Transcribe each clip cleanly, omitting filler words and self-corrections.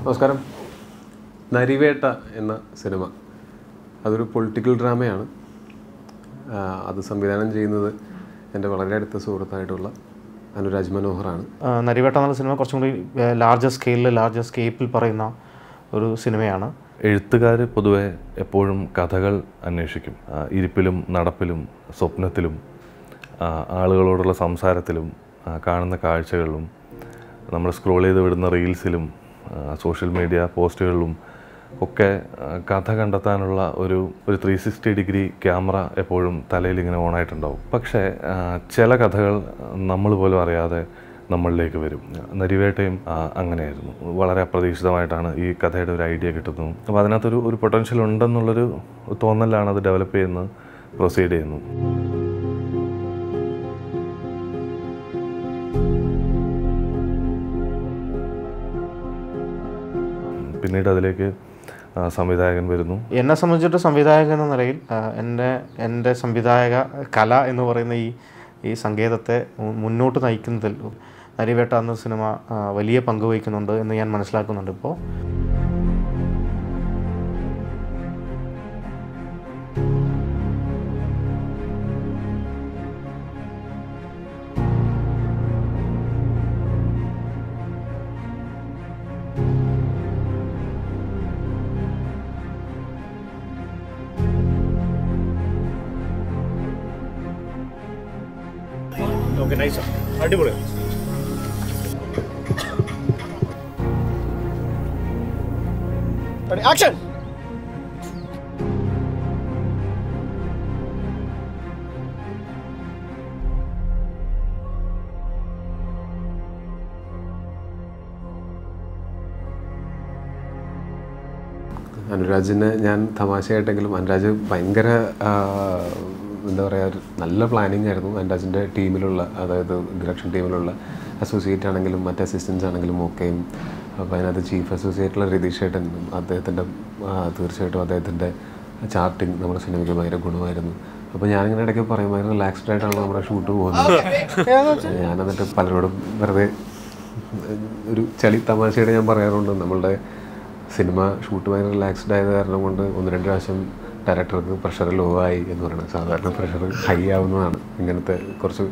നമസ്കാരം. നരിവേട്ട എന്ന സിനിമ അതൊരു പൊളിറ്റിക്കൽ ഡ്രാമയാണ്. അത് സംവിധാനം ചെയ്യുന്നത് എൻ്റെ വളരെ അടുത്ത സുഹൃത്തായിട്ടുള്ള അനുരാജ് മനോഹറാണ്. നരിവേട്ട എന്നുള്ള സിനിമ കുറച്ചും കൂടി ലാർജർ സ്കെയിപ്പിൽ പറയുന്ന ഒരു സിനിമയാണ്. എഴുത്തുകാർ പൊതുവെ എപ്പോഴും കഥകൾ അന്വേഷിക്കും. ഇരിപ്പിലും നടപ്പിലും സ്വപ്നത്തിലും ആളുകളോടുള്ള സംസാരത്തിലും കാണുന്ന കാഴ്ചകളിലും നമ്മൾ സ്ക്രോൾ ചെയ്ത് വിടുന്ന റീൽസിലും സോഷ്യൽ മീഡിയ പോസ്റ്റുകളിലും ഒക്കെ കഥ കണ്ടെത്താനുള്ള ഒരു 360 ഡിഗ്രി ക്യാമറ എപ്പോഴും തലയിൽ ഇങ്ങനെ ഓണായിട്ടുണ്ടാവും. പക്ഷേ ചില കഥകൾ നമ്മൾ പോലും അറിയാതെ നമ്മളിലേക്ക് വരും. നരിവേട്ടയും അങ്ങനെയായിരുന്നു. വളരെ അപ്രതീക്ഷിതമായിട്ടാണ് ഈ കഥയുടെ ഒരു ഐഡിയ കിട്ടുന്നത്. അപ്പോൾ അതിനകത്തൊരു പൊട്ടൻഷ്യൽ ഉണ്ടെന്നുള്ളൊരു തോന്നലാണ് അത് ഡെവലപ്പ് ചെയ്യുന്നത്, പ്രൊസീഡ് ചെയ്യുന്നു. പിന്നീട് അതിലേക്ക് സംവിധായകൻ വരുന്നു. എന്നെ സംബന്ധിച്ചിട്ട് സംവിധായകൻ എന്ന നിലയിൽ എൻ്റെ സംവിധായക കല എന്ന് പറയുന്ന ഈ സംഗീതത്തെ മുന്നോട്ട് നയിക്കുന്നതിൽ നരിവേട്ട എന്ന സിനിമ വലിയ പങ്ക് വഹിക്കുന്നുണ്ട് എന്ന് ഞാൻ മനസ്സിലാക്കുന്നുണ്ട്. ഇപ്പോൾ Okay, nice. അടിപൊളി. Action. അനുരാജിനെ ഞാൻ തമാശയായിട്ടെങ്കിലും അനുരാജ് ഭയങ്കര എന്താ പറയുക, നല്ല പ്ലാനിങ് ആയിരുന്നു. അനുരാജിൻ്റെ ടീമിലുള്ള, അതായത് ഡിറക്ഷൻ ടീമിലുള്ള അസോസിയേറ്റ് ആണെങ്കിലും മറ്റ് അസിസ്റ്റൻസ് ആണെങ്കിലും ഒക്കെയും. അപ്പോൾ അതിനകത്ത് ചീഫ് അസോസിയേറ്റുള്ള രതീഷ് ചേട്ടൻ, അദ്ദേഹത്തിൻ്റെ തീർച്ചയായിട്ടും അദ്ദേഹത്തിൻ്റെ ചാർട്ടിങ് നമ്മുടെ സിനിമയ്ക്ക് ഭയങ്കര ഗുണമായിരുന്നു. അപ്പോൾ ഞാനിങ്ങനെ ഇടയ്ക്ക് പറയും ഭയങ്കര റിലാക്സ്ഡ് ആയിട്ടാണ് നമ്മുടെ ഷൂട്ട് പോകുന്നത്. ഞാൻ എന്നിട്ട് പലരോടും വെറുതെ ഒരു ചളി തമാശയുടെ ഞാൻ പറയാറുണ്ട്, നമ്മളുടെ സിനിമ ഷൂട്ട് ഭയങ്കര റിലാക്സ്ഡ് ആയത് കാരണം കൊണ്ട് 1-2 പ്രാവശ്യം ഡയറക്ടർക്ക് പ്രഷർ ലോ ആയി എന്ന് പറയുന്നത്. സാധാരണ പ്രഷർ ഹൈ ആവുന്നതാണ് ഇങ്ങനത്തെ കുറച്ച്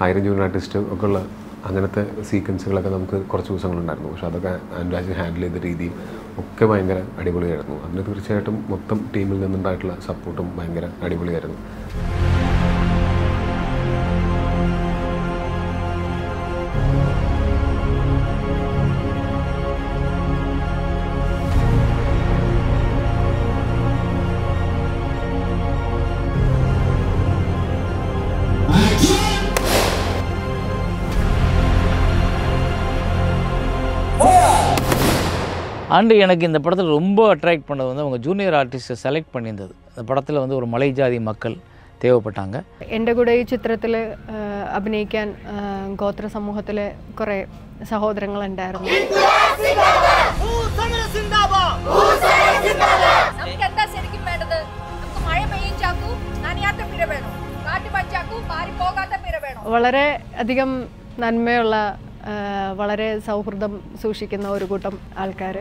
1000 ജൂനിയർ ആർട്ടിസ്റ്റ് ഒക്കെ ഉള്ള അങ്ങനത്തെ സീക്വൻസുകളൊക്കെ നമുക്ക് കുറച്ച് ദിവസങ്ങളുണ്ടായിരുന്നു. പക്ഷെ അതൊക്കെ അനുരാജ് ഹാൻഡിൽ ചെയ്ത രീതിയും ഒക്കെ ഭയങ്കര അടിപൊളിയായിരുന്നു. അതിന് തീർച്ചയായിട്ടും മൊത്തം ടീമിൽ നിന്നുണ്ടായിട്ടുള്ള സപ്പോർട്ടും ഭയങ്കര അടിപൊളിയായിരുന്നു. அண்டு எனக்கு இந்த படத்தில் ரொம்ப அட்ராக்ட் பண்ணது வந்து அவங்க ஜூனியர் ஆர்டிஸ்ட்டை செலக்ட் பண்ணியிருந்தது. இந்த படத்தில் வந்து ஒரு மலை ஜாதி மக்கள் தேவைப்பட்டாங்க. എൻ്റെ കൂടെ ഈ ചിത്രത്തിൽ അഭിനയിക്കാൻ ഗോത്ര സമൂഹത്തിലെ കുറേ സഹോദരങ്ങളുണ്ടായിരുന്നു. വളരെ അധികം നന്മയുള്ള, വളരെ സൗഹൃദം സൂക്ഷിക്കുന്ന ഒരു കൂട്ടം ആൾക്കാർ.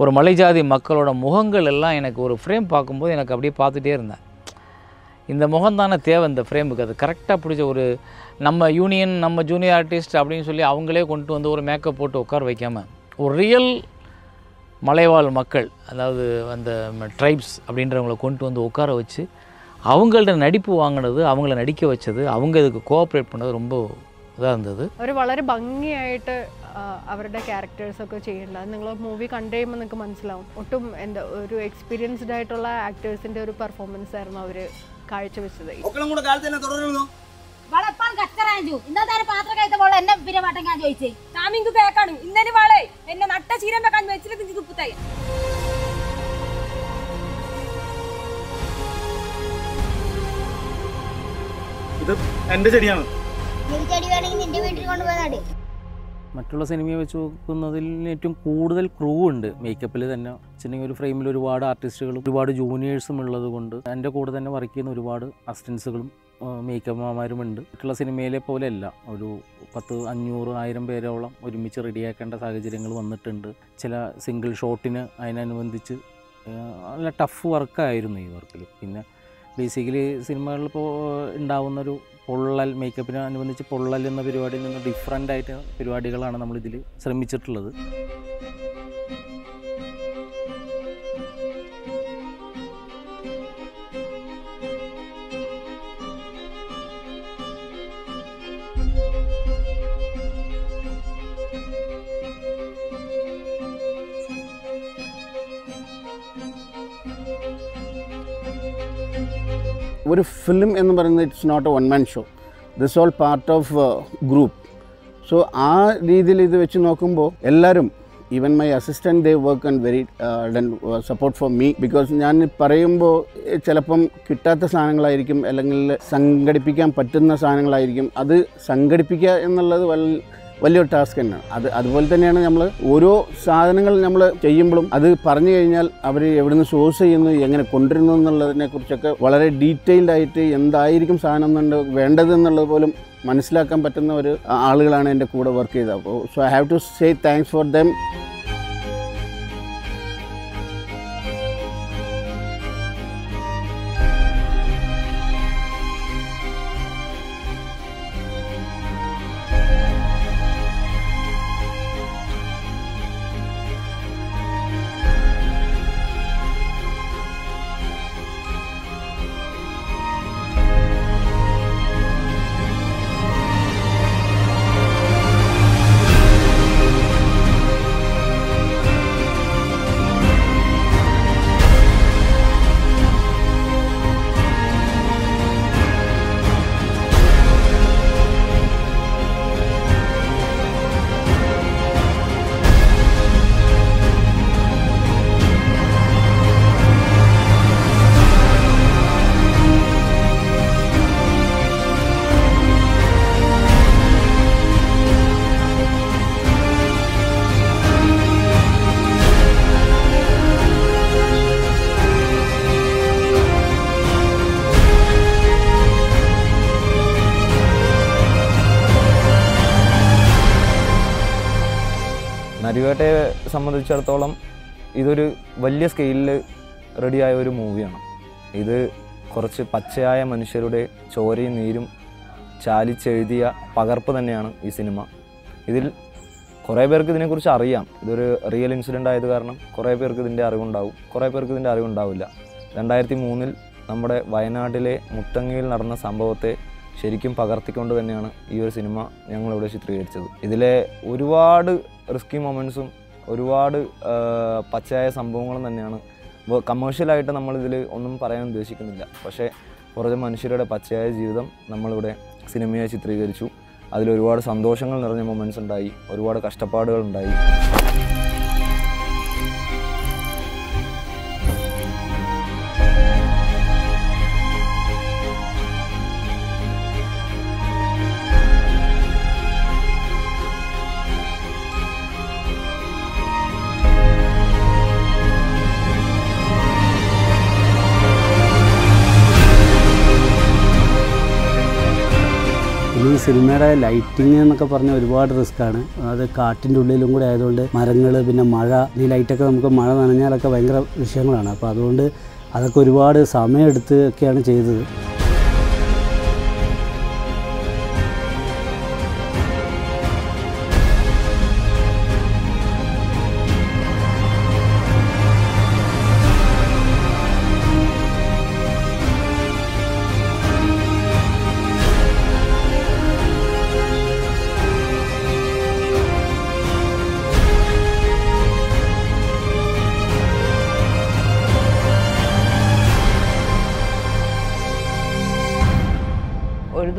ஒரு மலை ஜாதி மக்களோட முகங்கள் எல்லாம் எனக்கு ஒரு ஃப்ரேம் பார்க்கும்போது எனக்கு அப்படியே பார்த்துட்டே இருந்தேன். இந்த முகம் தானே தேவை இந்த ஃப்ரேமுக்கு. அது கரெக்டாக பிடிச்ச ஒரு நம்ம யூனியன், நம்ம ஜூனியர் ஆர்டிஸ்ட் அப்படின்னு சொல்லி அவங்களே கொண்டு வந்து ஒரு மேக்கப் போட்டு உட்கார வைக்காமல் ஒரு ரியல் மலைவாழ் மக்கள், அதாவது அந்த ட்ரைப்ஸ் அப்படின்றவங்கள கொண்டு வந்து உட்கார வச்சு அவங்கள்ட்ட நடிப்பு வாங்கினது, அவங்கள நடிக்க வச்சது, அவங்க இதுக்கு கோஆப்ரேட் பண்ணது ரொம்ப ഇതാ ഇരുന്നത്. അവർ വളരെ ഭംഗിയായിട്ട് അവരുടെ ക്യാരക്ടേഴ്സൊക്കെ ചെയ്യേണ്ടത് നിങ്ങൾ മൂവി കണ്ടു കഴിയുമ്പോൾ നിങ്ങൾക്ക് മനസ്സിലാവും. ഒട്ടും എന്താ ഒരു എക്സ്പീരിയൻസ്ഡ് ആയിട്ടുള്ള ആക്ടേഴ്സിൻ്റെ ഒരു പെർഫോമൻസ് ആയിരുന്നു അവർ കാഴ്ചവെച്ചത്. എന്നെ പിന്നെ പാട്ടം ഞാൻ ചോദിച്ചേ താമിങ്ക് കേക്കാണ് ഇന്നലെ വാളെ എന്നെ നട്ട ചീരം വെക്കാൻ വെച്ചിട്ട് തുപ്പുത്തായി ഇത് എന്റെ ചെടിയാണ്. ചെടി വേണമെങ്കിൽ നിന്റെ വീട്ടിൽ കൊണ്ടുപോയി നട്. മറ്റുള്ള സിനിമയെ വെച്ച് നോക്കുന്നതിൽ ഏറ്റവും കൂടുതൽ ക്രൂ ഉണ്ട് മേക്കപ്പിൽ തന്നെ വെച്ചിട്ടുണ്ടെങ്കിൽ ഒരു ഫ്രെയിമിൽ ഒരുപാട് ആർട്ടിസ്റ്റുകളും ഒരുപാട് ജൂനിയേഴ്സും ഉള്ളത് കൊണ്ട് എൻ്റെ കൂടെ തന്നെ വർക്ക് ചെയ്യുന്ന ഒരുപാട് അസിസ്റ്റൻസുകളും മേക്കപ്പ്മാരുമുണ്ട്. മറ്റുള്ള സിനിമയിലെ പോലെയല്ല ഒരു 500-1000 പേരോളം ഒരുമിച്ച് റെഡിയാക്കേണ്ട സാഹചര്യങ്ങൾ വന്നിട്ടുണ്ട്. ചില സിംഗിൾ ഷോട്ടിന് അതിനനുബന്ധിച്ച് നല്ല ടഫ് വർക്കായിരുന്നു ഈ വർക്കിൽ. പിന്നെ ബേസിക്കലി സിനിമകളിലിപ്പോൾ ഉണ്ടാവുന്നൊരു പൊള്ളൽ, മേക്കപ്പിന് അനുബന്ധിച്ച് പൊള്ളൽ എന്ന പരിപാടിയിൽ നിന്ന് ഡിഫറൻ്റ് ആയിട്ട് പരിപാടികളാണ് നമ്മളിതിൽ ശ്രമിച്ചിട്ടുള്ളത്. ഒരു ഫിലിം എന്ന് പറയുന്നത് it's not a one man show, this all part of group. So ആ രീതിയിൽ ഇത് വെച്ച് നോക്കുമ്പോൾ എല്ലാവരും, even my assistant, they work and very support for me. Because ഞാൻ പറയുമ്പോൾ ചിലപ്പം കിട്ടാത്ത സാധനങ്ങളായിരിക്കും, അല്ലെങ്കിൽ സംഘടിപ്പിക്കാൻ പറ്റുന്ന സാധനങ്ങളായിരിക്കും. അത് സംഘടിപ്പിക്കുക എന്നുള്ളത് വലിയൊരു ടാസ്ക് തന്നെയാണ്. അതുപോലെ തന്നെയാണ് നമ്മൾ ഓരോ സാധനങ്ങൾ നമ്മൾ ചെയ്യുമ്പോഴും അത് പറഞ്ഞു കഴിഞ്ഞാൽ അവർ എവിടെ നിന്ന് സോഴ്സ് ചെയ്യുന്നു, എങ്ങനെ കൊണ്ടുവരുന്നു എന്നുള്ളതിനെ കുറിച്ചൊക്കെ വളരെ ഡീറ്റെയിൽഡ് ആയിട്ട് എന്തായിരിക്കും സാധനം വേണ്ടത് എന്നുള്ളത് പോലും മനസ്സിലാക്കാൻ പറ്റുന്ന ഒരു ആളുകളാണ് എൻ്റെ കൂടെ വർക്ക് ചെയ്തത്. അപ്പോൾ so I have to say thanks for them. നരിവേട്ടയെ സംബന്ധിച്ചിടത്തോളം ഇതൊരു വലിയ സ്കെയിലിൽ റെഡിയായ ഒരു മൂവിയാണ്. ഇത് കുറച്ച് പച്ചയായ മനുഷ്യരുടെ ചോരയും നീരും ചാലിച്ചെഴുതിയ പകർപ്പ് തന്നെയാണ് ഈ സിനിമ. ഇതിൽ കുറേ പേർക്ക് ഇതിനെക്കുറിച്ച് അറിയാം. ഇതൊരു റിയൽ ഇൻസിഡൻ്റ് ആയത് കാരണം കുറേ പേർക്ക് ഇതിൻ്റെ അറിവുണ്ടാവും, കുറേ പേർക്ക് ഇതിൻ്റെ അറിവുണ്ടാവില്ല. 2003 നമ്മുടെ വയനാട്ടിലെ മുത്തങ്ങയിൽ നടന്ന സംഭവത്തെ ശരിക്കും പകർത്തിക്കൊണ്ട് തന്നെയാണ് ഈ ഒരു സിനിമ ഞങ്ങളിവിടെ ചിത്രീകരിച്ചത്. ഇതിലെ ഒരുപാട് റിസ്കി മൊമെൻറ്റ്സും ഒരുപാട് പച്ചയായ സംഭവങ്ങളും തന്നെയാണ്. കമേഴ്ഷ്യലായിട്ട് നമ്മളിതിൽ ഒന്നും പറയാൻ ഉദ്ദേശിക്കുന്നില്ല. പക്ഷേ കുറച്ച് മനുഷ്യരുടെ പച്ചയായ ജീവിതം നമ്മളിവിടെ സിനിമയായി ചിത്രീകരിച്ചു. അതിലൊരുപാട് സന്തോഷങ്ങൾ നിറഞ്ഞ മൊമെൻറ്റ്സ് ഉണ്ടായി, ഒരുപാട് കഷ്ടപ്പാടുകളുണ്ടായി. ഈ സിനിമയുടെ ലൈറ്റിങ് എന്നൊക്കെ പറഞ്ഞാൽ ഒരുപാട് റിസ്ക്കാണ്. അത് കാട്ടിൻ്റെ ഉള്ളിലും കൂടെ ആയതുകൊണ്ട് മരങ്ങൾ, പിന്നെ മഴ, ഈ ലൈറ്റൊക്കെ നമുക്ക് മഴ നനഞ്ഞാലൊക്കെ ഭയങ്കര വിഷയങ്ങളാണ്. അപ്പോൾ അതുകൊണ്ട് അതൊക്കെ ഒരുപാട് സമയമെടുത്ത് ഒക്കെയാണ് ചെയ്തത്.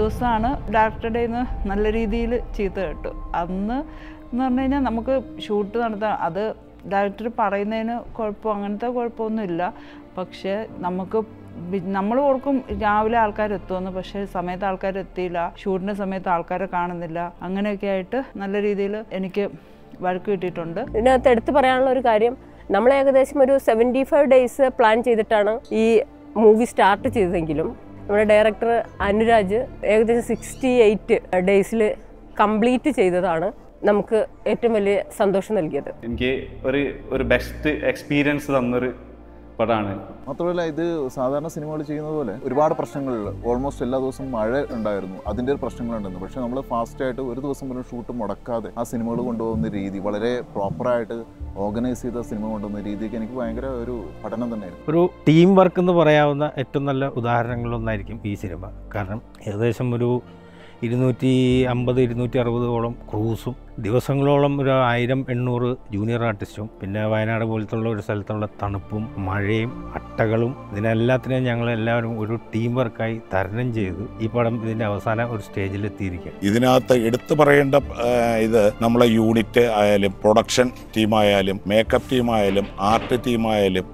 ദിവസമാണ് ഡയറക്ടറുടെ നിന്ന് നല്ല രീതിയിൽ ചീത്ത കേട്ടു. അന്ന് എന്ന് പറഞ്ഞു കഴിഞ്ഞാൽ നമുക്ക് ഷൂട്ട് നടത്താൻ അത് ഡയറക്ടർ പറയുന്നതിന് അങ്ങനത്തെ കുഴപ്പമൊന്നുമില്ല. പക്ഷേ നമ്മൾ ഓർക്കും രാവിലെ ആൾക്കാർ എത്തുമെന്ന്, പക്ഷേ സമയത്ത് ആൾക്കാർ എത്തിയില്ല, ഷൂട്ടിൻ്റെ സമയത്ത് ആൾക്കാരെ കാണുന്നില്ല, അങ്ങനെയൊക്കെ ആയിട്ട് നല്ല രീതിയിൽ എനിക്ക് വഴക്ക് കിട്ടിയിട്ടുണ്ട്. ഇതിനകത്ത് എടുത്തു പറയാനുള്ള ഒരു കാര്യം, നമ്മൾ ഏകദേശം ഒരു 75 ഡേയ്സ് പ്ലാൻ ചെയ്തിട്ടാണ് ഈ മൂവി സ്റ്റാർട്ട് ചെയ്തതെങ്കിലും നമ്മുടെ ഡയറക്ടർ അനുരാജ് ഏകദേശം 68 ഡേയ്സിൽ കംപ്ലീറ്റ് ചെയ്തതാണ് നമുക്ക് ഏറ്റവും വലിയ സന്തോഷം നൽകിയത്. എനിക്ക് ഒരു ബെസ്റ്റ് എക്സ്പീരിയൻസ് തന്നൊരു പടമാണ്. മാത്രമല്ല ഇത് സാധാരണ സിനിമകൾ ചെയ്യുന്നത് പോലെ ഒരുപാട് പ്രശ്നങ്ങൾ, ഓൾമോസ്റ്റ് എല്ലാ ദിവസവും മഴ ഉണ്ടായിരുന്നു, അതിൻ്റെ ഒരു പ്രശ്നങ്ങളുണ്ടായിരുന്നു. പക്ഷേ നമ്മൾ ഫാസ്റ്റായിട്ട് ഒരു ദിവസം പോലും ഷൂട്ട് മുടക്കാതെ ആ സിനിമകൾ കൊണ്ടുപോകുന്ന രീതി, വളരെ പ്രോപ്പറായിട്ട് ഓർഗനൈസ് ചെയ്ത സിനിമ കൊണ്ടുവന്ന രീതിക്ക് എനിക്ക് ഭയങ്കര ഒരു പഠനം തന്നെയായിരുന്നു. ഒരു ടീം വർക്ക് എന്ന് പറയാവുന്ന ഏറ്റവും നല്ല ഉദാഹരണങ്ങളൊന്നായിരിക്കും ഈ സിനിമ. കാരണം ഏകദേശം ഒരു 250-260ഓളം ക്രൂസും ദിവസങ്ങളോളം ഒരു 1000-800 ജൂനിയർ ആർട്ടിസ്റ്റും പിന്നെ വയനാട് പോലത്തുള്ള ഒരു സ്ഥലത്തുള്ള തണുപ്പും മഴയും അട്ടകളും ഇതിനെല്ലാത്തിനെയും ഞങ്ങളെല്ലാവരും ഒരു ടീം വർക്കായി തരണം ചെയ്ത് ഈ പടം ഇതിൻ്റെ അവസാന ഒരു സ്റ്റേജിലെത്തിയിരിക്കുക. ഇതിനകത്ത് എടുത്തു പറയേണ്ട ഇത് നമ്മളെ യൂണിറ്റ് ആയാലും പ്രൊഡക്ഷൻ ടീമായാലും മേക്കപ്പ് ടീമായാലും ആർട്ട് ടീമായാലും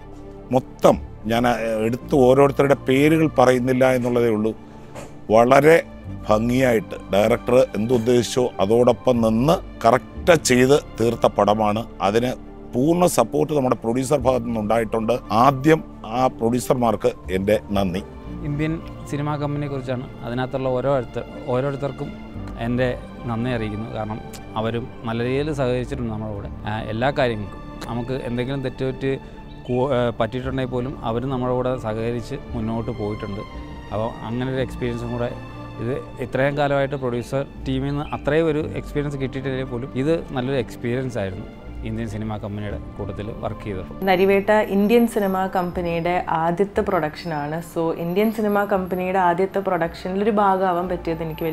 മൊത്തം ഞാൻ എടുത്ത് ഓരോരുത്തരുടെ പേരുകൾ പറയുന്നില്ല എന്നുള്ളതേ ഉള്ളൂ. വളരെ ഭംഗിയായിട്ട് ഡയറക്ടർ എന്തുദ്ദേശിച്ചോ അതോടൊപ്പം നിന്ന് കറക്റ്റ് ചെയ്ത് തീർത്ത പടമാണ്. അതിന് പൂർണ്ണ സപ്പോർട്ട് നമ്മുടെ പ്രൊഡ്യൂസർ ഭാഗത്തു നിന്നുണ്ടായിട്ടുണ്ട്. ആദ്യം ആ പ്രൊഡ്യൂസർമാർക്ക് എൻ്റെ നന്ദി. ഇന്ത്യൻ സിനിമാ കമ്പനിയെ കുറിച്ചാണ്. അതിനകത്തുള്ള ഓരോരുത്തർക്കും എൻ്റെ നന്ദി അറിയിക്കുന്നു. കാരണം അവരും നല്ല രീതിയിൽ സഹകരിച്ചിട്ടുണ്ട് നമ്മുടെ കൂടെ എല്ലാ കാര്യങ്ങൾക്കും. നമുക്ക് എന്തെങ്കിലും തെറ്റുപറ്റി പറ്റിയിട്ടുണ്ടെങ്കിൽ പോലും അവരും നമ്മുടെ കൂടെ സഹകരിച്ച് മുന്നോട്ട് പോയിട്ടുണ്ട്. അപ്പോൾ അങ്ങനെ ഒരു എക്സ്പീരിയൻസും കൂടെ ഇത് ഇത്രയും കാലമായിട്ട് പ്രൊഡ്യൂസർ ടീമിൽ നിന്ന് അത്രയും ഒരു എക്സ്പീരിയൻസ് കിട്ടിയിട്ടില്ലെങ്കിൽ പോലും ഇത് നല്ലൊരു എക്സ്പീരിയൻസ് ആയിരുന്നു ഇന്ത്യൻ സിനിമാ കമ്പനിയുടെ കൂട്ടത്തിൽ വർക്ക് ചെയ്തത്. നരിവേട്ട ഇന്ത്യൻ സിനിമാ കമ്പനിയുടെ ആദ്യത്തെ പ്രൊഡക്ഷനാണ്. സോ ഇന്ത്യൻ സിനിമാ കമ്പനിയുടെ ആദ്യത്തെ പ്രൊഡക്ഷനിലൊരു ഭാഗമാവാൻ പറ്റിയത് എനിക്ക്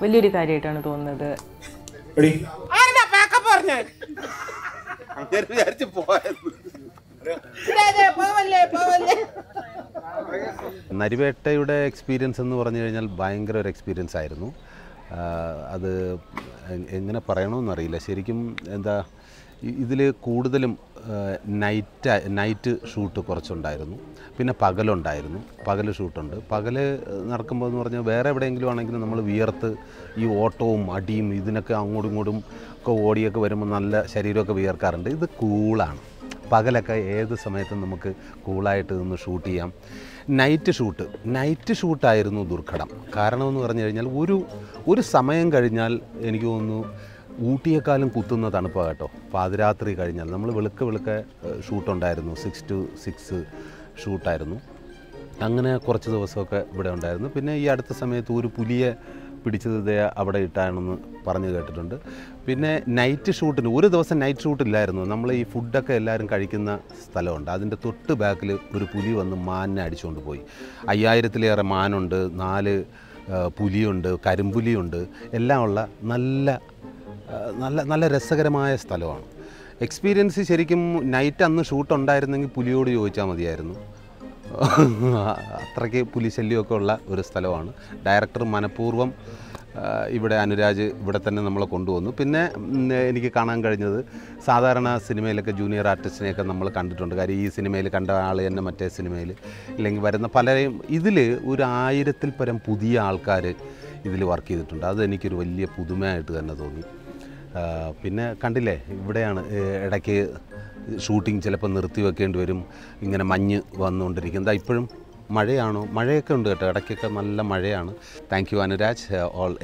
വലിയൊരു കാര്യമായിട്ടാണ് തോന്നുന്നത്. നരിവേട്ടയുടെ എക്സ്പീരിയൻസ് എന്ന് പറഞ്ഞു കഴിഞ്ഞാൽ ഭയങ്കര ഒരു എക്സ്പീരിയൻസ് ആയിരുന്നു. അത് എങ്ങനെ പറയണമെന്നറിയില്ല. ശരിക്കും എന്താ ഇതിൽ കൂടുതലും നൈറ്റ് ഷൂട്ട് കുറച്ചുണ്ടായിരുന്നു, പിന്നെ പകലുണ്ടായിരുന്നു. പകൽ ഷൂട്ടുണ്ട്. പകൽ നടക്കുമ്പോൾ എന്ന് പറഞ്ഞാൽ വേറെ എവിടെയെങ്കിലും ആണെങ്കിലും നമ്മൾ വിയർത്ത് ഈ ഓട്ടവും അടിയും ഇതിനൊക്കെ അങ്ങോട്ടും ഇങ്ങോട്ടും ഒക്കെ ഓടിയൊക്കെ വരുമ്പോൾ നല്ല ശരീരമൊക്കെ വിയർക്കാറുണ്ട്. ഇത് കൂളാണ്. പകലൊക്കെ ഏത് സമയത്തും നമുക്ക് കൂളായിട്ട് നിന്ന് ഷൂട്ട് ചെയ്യാം. നൈറ്റ് ഷൂട്ടായിരുന്നു ദുർഘടം. കാരണം എന്ന് പറഞ്ഞു കഴിഞ്ഞാൽ ഒരു സമയം കഴിഞ്ഞാൽ എനിക്ക് തോന്നുന്നു ഊട്ടിയേക്കാളും കുത്തുന്ന തണുപ്പാണ് കേട്ടോ. പാതിരാത്രി കഴിഞ്ഞാൽ നമ്മൾ വെളുക്കെ ഷൂട്ടുണ്ടായിരുന്നു. 6 to 6 ഷൂട്ടായിരുന്നു. അങ്ങനെ കുറച്ച് ദിവസമൊക്കെ ഇവിടെ ഉണ്ടായിരുന്നു. പിന്നെ ഈ അടുത്ത സമയത്ത് ഒരു പുലിയെ പിടിച്ചത് അവിടെ ഇട്ടാണെന്ന് പറഞ്ഞു കേട്ടിട്ടുണ്ട്. പിന്നെ നൈറ്റ് ഷൂട്ടിന് ഒരു ദിവസം നൈറ്റ് ഷൂട്ടില്ലായിരുന്നു. നമ്മൾ ഈ ഫുഡൊക്കെ എല്ലാവരും കഴിക്കുന്ന സ്ഥലമുണ്ട്, അതിൻ്റെ തൊട്ട് ബാക്കിൽ ഒരു പുലി വന്ന് മാനിനെ അടിച്ചുകൊണ്ട് പോയി. 5000-ലേറെ മാനുണ്ട്, 4 പുലിയുണ്ട്, കരിമ്പുലിയുണ്ട്, എല്ലാം ഉള്ള നല്ല രസകരമായ സ്ഥലമാണ്. എക്സ്പീരിയൻസ് ശരിക്കും നൈറ്റ് അന്ന് ഷൂട്ടുണ്ടായിരുന്നെങ്കിൽ പുലിയോട് ചോദിച്ചാൽ മതിയായിരുന്നു. അത്രയ്ക്ക് പുലിശല്യമൊക്കെ ഉള്ള ഒരു സ്ഥലമാണ്. ഡയറക്ടർ മനഃപൂർവ്വം ഇവിടെ അനുരാജ് ഇവിടെ തന്നെ നമ്മളെ കൊണ്ടുവന്നു. പിന്നെ എനിക്ക് കാണാൻ കഴിഞ്ഞത് സാധാരണ സിനിമയിലൊക്കെ ജൂനിയർ ആർട്ടിസ്റ്റിനെയൊക്കെ നമ്മൾ കണ്ടിട്ടുണ്ട്. കാര്യം ഈ സിനിമയിൽ കണ്ട ആൾ തന്നെ മറ്റേ സിനിമയിൽ ഇല്ലെങ്കിൽ വരുന്ന പലരെയും ഇതിൽ ഒരു 1000-ൽ പരം പുതിയ ആൾക്കാർ ഇതിൽ വർക്ക് ചെയ്തിട്ടുണ്ട്. അതെനിക്കൊരു വലിയ പുതുമയായിട്ട് തന്നെ തോന്നി. പിന്നെ കണ്ടില്ലേ, ഇവിടെയാണ് ഇടയ്ക്ക് ഷൂട്ടിംഗ് ചിലപ്പോൾ നിർത്തി വെക്കേണ്ടി വരും. ഇങ്ങനെ മഞ്ഞ് വന്നുകൊണ്ടിരിക്കുന്നത്. ഇപ്പോഴും മഴയാണോ? മഴയൊക്കെ ഉണ്ട് കേട്ടോ, ഇടയ്ക്കൊക്കെ നല്ല മഴയാണ്. Thank you Anuraj.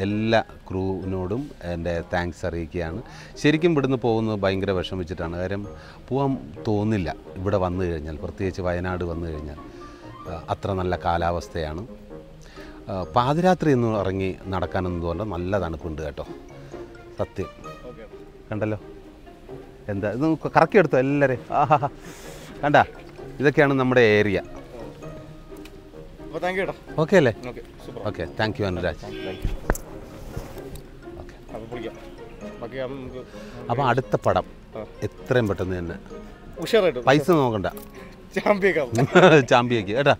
എല്ലാ ക്രൂവിനോടും എൻ്റെ താങ്ക്സ് അറിയിക്കുകയാണ്. ശരിക്കും ഇവിടുന്ന് പോകുന്നത് ഭയങ്കര വിഷമിച്ചിട്ടാണ്. കാര്യം പോകാൻ തോന്നില്ല ഇവിടെ വന്നു കഴിഞ്ഞാൽ, പ്രത്യേകിച്ച് വയനാട് വന്നു കഴിഞ്ഞാൽ. അത്ര നല്ല കാലാവസ്ഥയാണ്. പാതിരാത്രി ഒന്നും ഇറങ്ങി നടക്കാനൊന്നും തോന്നണ്ട, നല്ല തണുപ്പുണ്ട് കേട്ടോ, സത്യം. കണ്ടല്ലോ, എന്താ ഇത് കറക്കിയെടുത്തോ എല്ലാവരെയും? ആഹാ, കണ്ട, ഇതൊക്കെയാണ് നമ്മുടെ ഏരിയ. ഓക്കെ അല്ലേ? Okay, thank you Anuraj. അപ്പോൾ അടുത്ത പടം എത്രയും പെട്ടെന്ന് തന്നെ, പൈസ നോക്കണ്ട, ചാമ്പ്യക്ക് കേട്ടാ.